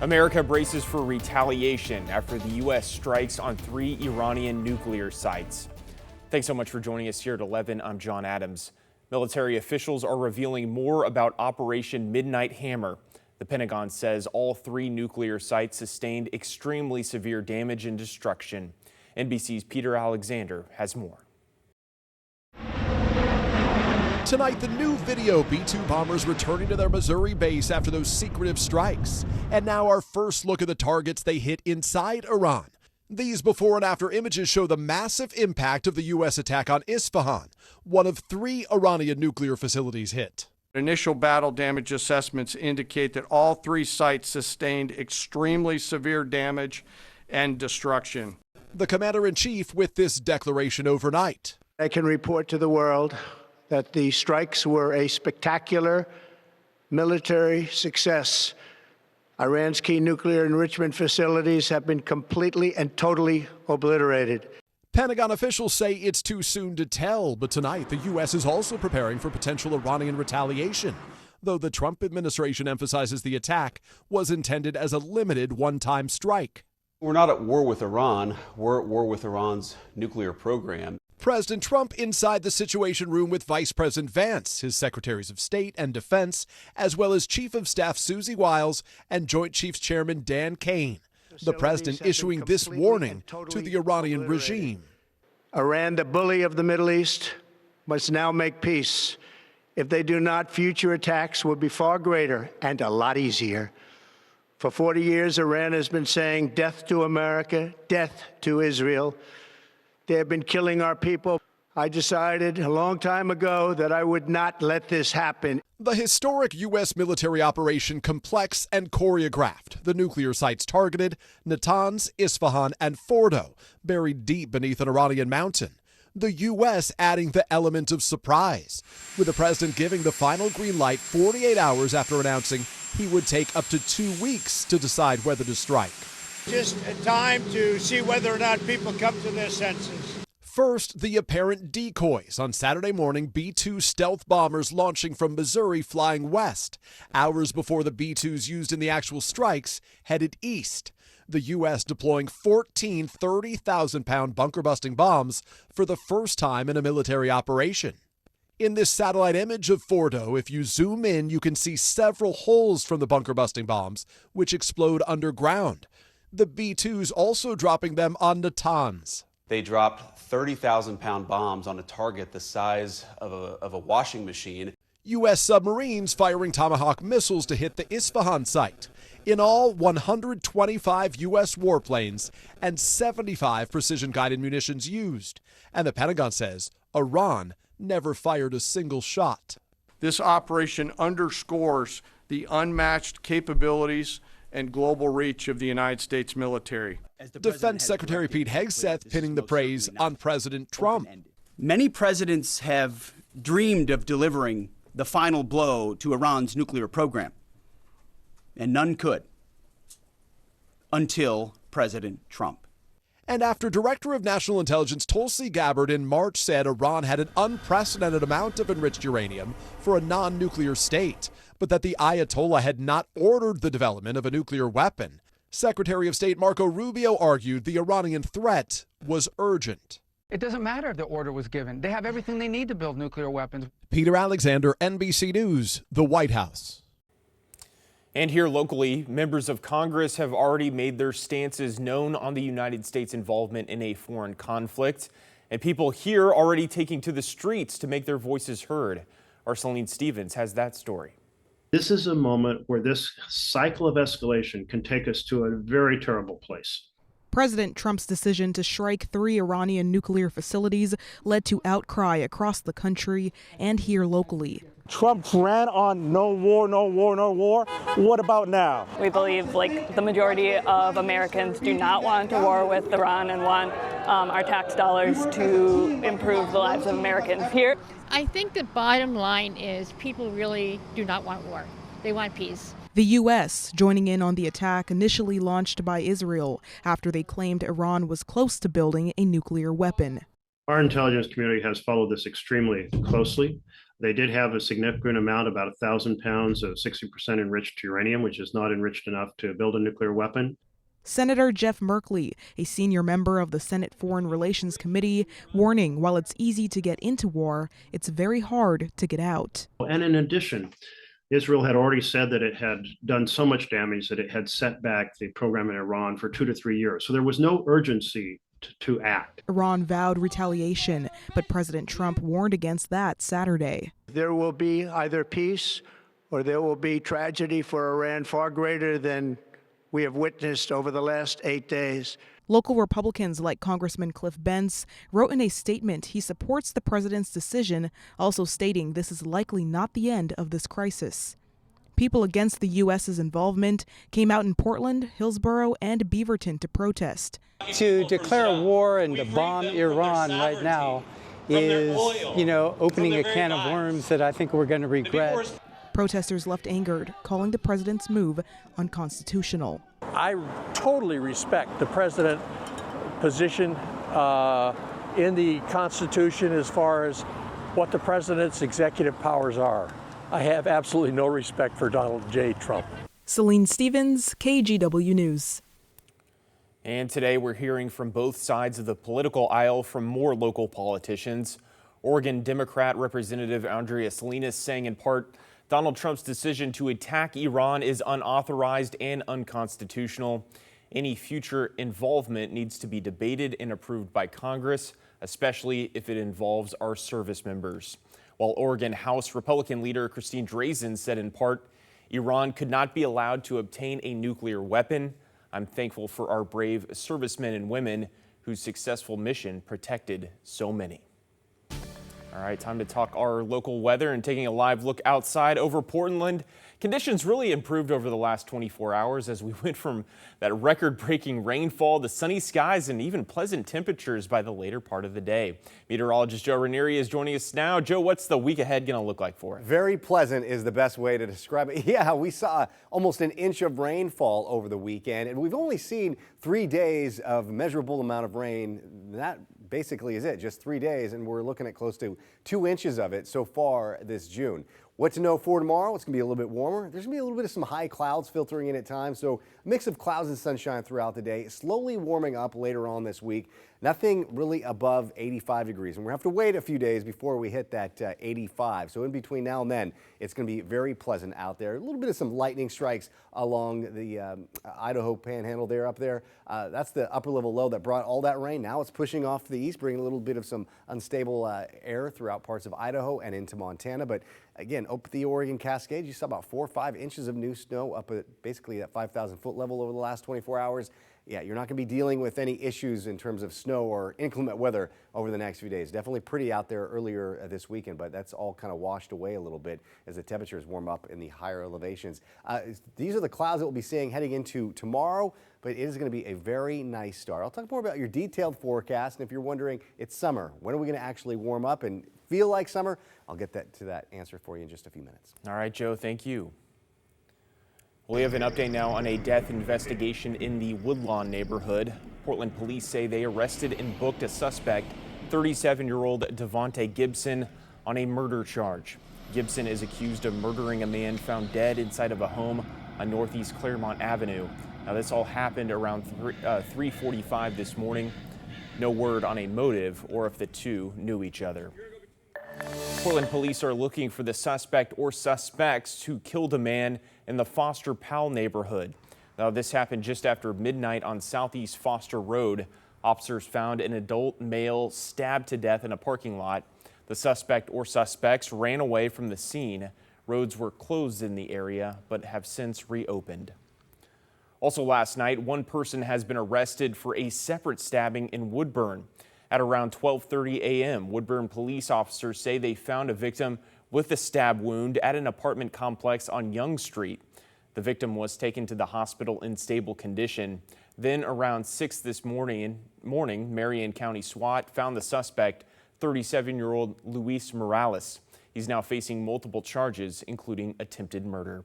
America braces for retaliation after the U.S. strikes on 3 Iranian nuclear sites. Thanks so much for joining us here at 11. I'm John Adams. Military officials are revealing more about Operation Midnight Hammer. The Pentagon says all 3 nuclear sites sustained extremely severe damage and destruction. NBC's Peter Alexander has more. Tonight, the new video, B-2 bombers returning to their Missouri base after those secretive strikes. And now our first look at the targets they hit inside Iran. These before and after images show the massive impact of the U.S. attack on Isfahan, one of 3 Iranian nuclear facilities hit. Initial battle damage assessments indicate that all 3 sites sustained extremely severe damage and destruction. The commander-in-chief with this declaration overnight. I can report to the world that the strikes were a spectacular military success. Iran's key nuclear enrichment facilities have been completely and totally obliterated. Pentagon officials say it's too soon to tell, but tonight the U.S. is also preparing for potential Iranian retaliation, though the Trump administration emphasizes the attack was intended as a limited one-time strike. We're not at war with Iran, we're at war with Iran's nuclear program. President Trump inside the Situation Room with Vice President Vance, his Secretaries of State and Defense, as well as Chief of Staff Susie Wiles and Joint Chiefs Chairman Dan Kane. The president issuing this warning to the Iranian regime. Iran, the bully of the Middle East, must now make peace. If they do not, future attacks will be far greater and a lot easier. For 40 years, Iran has been saying death to America, death to Israel. They have been killing our people. I decided a long time ago that I would not let this happen. The historic U.S. military operation complex and choreographed. The nuclear sites targeted, Natanz, Isfahan, and Fordo, buried deep beneath an Iranian mountain. The U.S. adding the element of surprise, with the president giving the final green light 48 hours after announcing he would take up to 2 weeks to decide whether to strike. Just a time to see whether or not people come to their senses. First, the apparent decoys. On Saturday morning, B-2 stealth bombers launching from Missouri flying west. Hours before the B-2s used in the actual strikes headed east. The U.S. deploying 14 30,000-pound bunker-busting bombs for the first time in a military operation. In this satellite image of Fordo, if you zoom in, you can see several holes from the bunker-busting bombs, which explode underground. The B-2s also dropping them on Natanz. They dropped 30,000-pound bombs on a target the size of a washing machine. U.S. submarines firing Tomahawk missiles to hit the Isfahan site. In all, 125 U.S. warplanes and 75 precision-guided munitions used. And the Pentagon says Iran never fired a single shot. This operation underscores the unmatched capabilities and global reach of the United States military. Defense Secretary Pete Hegseth pinning the praise on President Trump. Many presidents have dreamed of delivering the final blow to Iran's nuclear program, and none could until President Trump. And after Director of National Intelligence Tulsi Gabbard in March said Iran had an unprecedented amount of enriched uranium for a non-nuclear state, but that the Ayatollah had not ordered the development of a nuclear weapon, Secretary of State Marco Rubio argued the Iranian threat was urgent. It doesn't matter if the order was given. They have everything they need to build nuclear weapons. Peter Alexander, NBC News, the White House. And here locally, members of Congress have already made their stances known on the United States' involvement in a foreign conflict. And people here already taking to the streets to make their voices heard. Arceline Stevens has that story. This is a moment where this cycle of escalation can take us to a very terrible place. President Trump's decision to strike 3 Iranian nuclear facilities led to outcry across the country and here locally. Trump ran on no war, no war, no war. What about now? We believe, like the majority of Americans, do not want a war with Iran and want our tax dollars to improve the lives of Americans here. I think the bottom line is people really do not want war. They want peace. The U.S. joining in on the attack initially launched by Israel after they claimed Iran was close to building a nuclear weapon. Our intelligence community has followed this extremely closely. They did have a significant amount, about 1,000 pounds of 60% enriched uranium, which is not enriched enough to build a nuclear weapon. Senator Jeff Merkley, a senior member of the Senate Foreign Relations Committee, warning while it's easy to get into war, it's very hard to get out. And in addition, Israel had already said that it had done so much damage that it had set back the program in Iran for 2 to 3 years. So there was no urgency to act. Iran vowed retaliation, but President Trump warned against that Saturday. There will be either peace or there will be tragedy for Iran far greater than we have witnessed over the last 8 days. Local Republicans like Congressman Cliff Bentz wrote in a statement he supports the president's decision, also stating this is likely not the end of this crisis. People against the U.S.'s involvement came out in Portland, Hillsborough, and Beaverton to protest. To declare a war and to bomb Iran right now is, opening a can of worms that I think we're going to regret. Protesters left angered, calling the president's move unconstitutional. I totally respect the president's position in the Constitution as far as what the president's executive powers are. I have absolutely no respect for Donald J. Trump. Celine Stevens, KGW News. And today we're hearing from both sides of the political aisle from more local politicians. Oregon Democrat Representative Andrea Salinas saying in part, Donald Trump's decision to attack Iran is unauthorized and unconstitutional. Any future involvement needs to be debated and approved by Congress, especially if it involves our service members. While Oregon House Republican leader Christine Drazan said in part, Iran could not be allowed to obtain a nuclear weapon. I'm thankful for our brave servicemen and women whose successful mission protected so many. All right, time to talk our local weather and taking a live look outside over Portland. Conditions really improved over the last 24 hours as we went from that record-breaking rainfall to sunny skies and even pleasant temperatures by the later part of the day. Meteorologist Joe Ranieri is joining us now. Joe, what's the week ahead going to look like for us? Very pleasant is the best way to describe it. Yeah, we saw almost an inch of rainfall over the weekend, and we've only seen 3 days of measurable amount of rain. That basically is it, just 3 days, and we're looking at close to 2 inches of it so far this June. What to know for tomorrow? It's going to be a little bit warmer. There's going to be a little bit of some high clouds filtering in at times, so a mix of clouds and sunshine throughout the day. Slowly warming up later on this week. Nothing really above 85 degrees, and we're going to have to wait a few days before we hit that 85. So in between now and then, it's going to be very pleasant out there. A little bit of some lightning strikes along the Idaho panhandle there up there. That's the upper level low that brought all that rain. Now it's pushing off to the east, bringing a little bit of some unstable air throughout parts of Idaho and into Montana. But again, up the Oregon Cascades, you saw about 4 or 5 inches of new snow up at basically that 5,000 foot level over the last 24 hours. Yeah, you're not going to be dealing with any issues in terms of snow or inclement weather over the next few days. Definitely pretty out there earlier this weekend, but that's all kind of washed away a little bit as the temperatures warm up in the higher elevations. These are the clouds that we'll be seeing heading into tomorrow, but it is going to be a very nice start. I'll talk more about your detailed forecast, and if you're wondering, it's summer. When are we going to actually warm up and feel like summer? I'll get to that answer for you in just a few minutes. All right, Joe, thank you. We have an update now on a death investigation in the Woodlawn neighborhood. Portland police say they arrested and booked a suspect, 37-year-old Devontae Gibson, on a murder charge. Gibson is accused of murdering a man found dead inside of a home on Northeast Claremont Avenue. Now, this all happened around 3:45 this morning. No word on a motive or if the two knew each other. Portland police are looking for the suspect or suspects who killed a man in the Foster Powell neighborhood. Now, this happened just after midnight on Southeast Foster Road. Officers found an adult male stabbed to death in a parking lot. The suspect or suspects ran away from the scene. Roads were closed in the area, but have since reopened. Also last night, one person has been arrested for a separate stabbing in Woodburn. At around 12:30 a.m., Woodburn police officers say they found a victim with a stab wound at an apartment complex on Young Street. The victim was taken to the hospital in stable condition. Then around 6 this morning, Marion County SWAT found the suspect, 37-year-old Luis Morales. He's now facing multiple charges, including attempted murder.